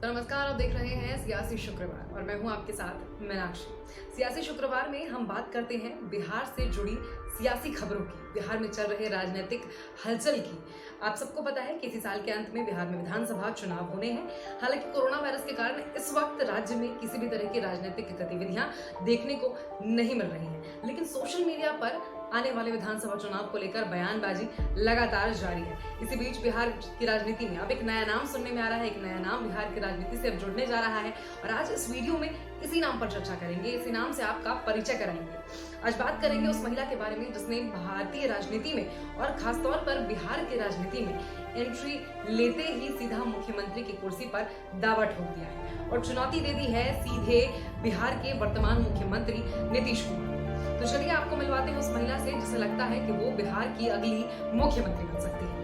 तो नमस्कार, आप देख रहे हैं सियासी शुक्रवार और मैं हूं आपके साथ मीनाक्षी। सियासी शुक्रवार में हम बात करते हैं बिहार से जुड़ी सियासी खबरों की, बिहार में चल रहे राजनीतिक हलचल की। आप सबको पता है कि इसी साल के अंत में बिहार में विधानसभा चुनाव होने हैं। हालांकि कोरोना वायरस के कारण इस वक्त राज्य में किसी भी तरह की राजनीतिक गतिविधियां देखने को नहीं मिल रही हैं, लेकिन सोशल मीडिया पर आने वाले विधानसभा चुनाव को लेकर बयानबाजी लगातार जारी है। इसी बीच बिहार की राजनीति में अब एक नया नाम सुनने में आ रहा है, एक नया नाम बिहार की राजनीति से अब जुड़ने जा रहा है और आज इस वीडियो में इसी नाम पर चर्चा करेंगे, इसी नाम से आपका परिचय कराएंगे। आज बात करेंगे उस महिला के बारे में जिसने भारतीय राजनीति में और खासतौर पर बिहार की राजनीति में एंट्री लेते ही सीधा मुख्यमंत्री की कुर्सी पर दावा ठोक दिया है और चुनौती दे दी है सीधे बिहार के वर्तमान मुख्यमंत्री नीतीश कुमार। तो चलिए आपको मिलवाते हैं उस महिला से जिसे लगता है कि वो बिहार की अगली मुख्यमंत्री बन सकती है।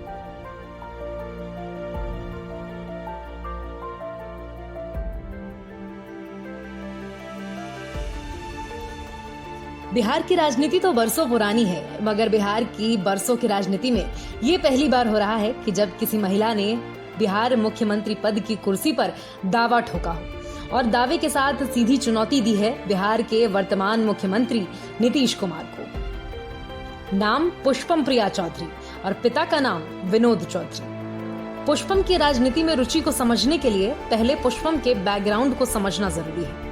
बिहार की राजनीति तो बरसों पुरानी है, मगर बिहार की बरसों की राजनीति में ये पहली बार हो रहा है कि जब किसी महिला ने बिहार मुख्यमंत्री पद की कुर्सी पर दावा ठोका हो और दावे के साथ सीधी चुनौती दी है बिहार के वर्तमान मुख्यमंत्री नीतीश कुमार को। नाम पुष्पम प्रिया चौधरी और पिता का नाम विनोद चौधरी। पुष्पम की राजनीति में रुचि को समझने के लिए पहले पुष्पम के बैकग्राउंड को समझना जरूरी है।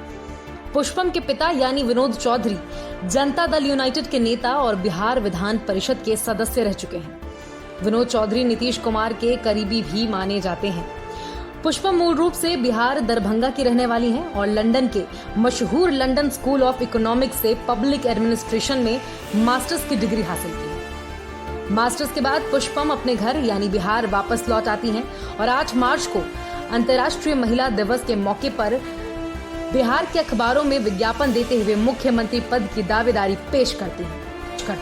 पुष्पम के पिता यानी विनोद चौधरी जनता दल यूनाइटेड के नेता और बिहार विधान परिषद के सदस्य रह चुके हैं। विनोद चौधरी नीतीश कुमार के करीबी भी माने जाते हैं। पुष्पम मूल रूप से बिहार दरभंगा की रहने वाली हैं और लंदन के मशहूर लंदन स्कूल ऑफ इकोनॉमिक्स से पब्लिक एडमिनिस्ट्रेशन में मास्टर्स की डिग्री हासिल की है। मास्टर्स के बाद पुष्पम अपने घर यानी बिहार वापस लौट आती हैं और 8 मार्च को अंतर्राष्ट्रीय महिला दिवस के मौके पर बिहार के अखबारों में विज्ञापन देते हुए मुख्यमंत्री पद की दावेदारी पेश करती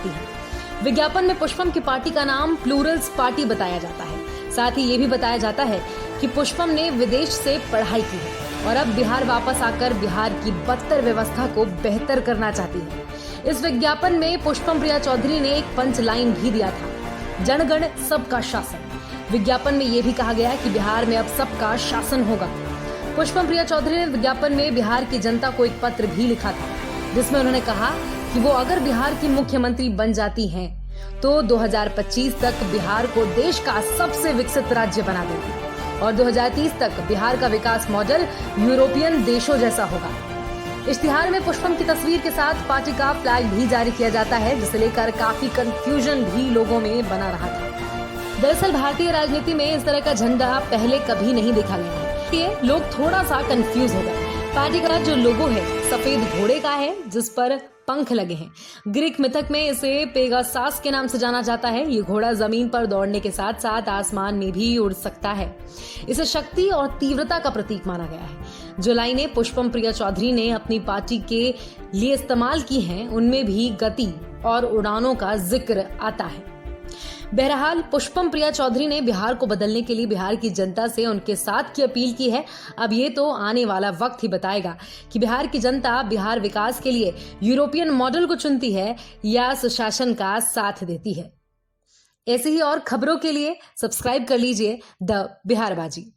हैं। विज्ञापन में पुष्पम की पार्टी का नाम प्लूरल्स पार्टी बताया जाता है। साथ ही ये भी बताया जाता है कि पुष्पम ने विदेश से पढ़ाई की है और अब बिहार वापस आकर बिहार की बदतर व्यवस्था को बेहतर करना चाहती है। इस विज्ञापन में पुष्पम प्रिया चौधरी ने एक पंच लाइन भी दिया था, जनगण सबका शासन। विज्ञापन में ये भी कहा गया है कि बिहार में अब सबका शासन होगा। पुष्पम प्रिया चौधरी ने विज्ञापन में बिहार की जनता को एक पत्र भी लिखा था जिसमें उन्होंने कहा कि वो अगर बिहार की मुख्यमंत्री बन जाती हैं तो 2025 तक बिहार को देश का सबसे विकसित राज्य बना देंगी और 2030 तक बिहार का विकास मॉडल यूरोपियन देशों जैसा होगा। इश्तिहार में पुष्पम की तस्वीर के साथ पार्टी का फ्लैग भी जारी किया जाता है जिसे लेकर काफी कंफ्यूजन भी लोगों में बना रहा था। दरअसल भारतीय राजनीति में इस तरह का झंडा पहले कभी नहीं देखा गया है, ये लोग थोड़ा सा कंफ्यूज हो गए। पार्टी का जो लोगो है सफेद घोड़े का है जिस पर पंख लगे हैं। ग्रीक मिथक में इसे पेगासास के नाम से जाना जाता है। ये घोड़ा जमीन पर दौड़ने के साथ साथ आसमान में भी उड़ सकता है। इसे शक्ति और तीव्रता का प्रतीक माना गया है। जो लाइनें पुष्पम प्रिया चौधरी ने अपनी पार्टी के लिए इस्तेमाल की हैं उनमें भी गति और उड़ानों का जिक्र आता है। बहरहाल पुष्पम प्रिया चौधरी ने बिहार को बदलने के लिए बिहार की जनता से उनके साथ की अपील की है। अब ये तो आने वाला वक्त ही बताएगा कि बिहार की जनता बिहार विकास के लिए यूरोपियन मॉडल को चुनती है या सुशासन का साथ देती है। ऐसी ही और खबरों के लिए सब्सक्राइब कर लीजिए द बिहारबाजी।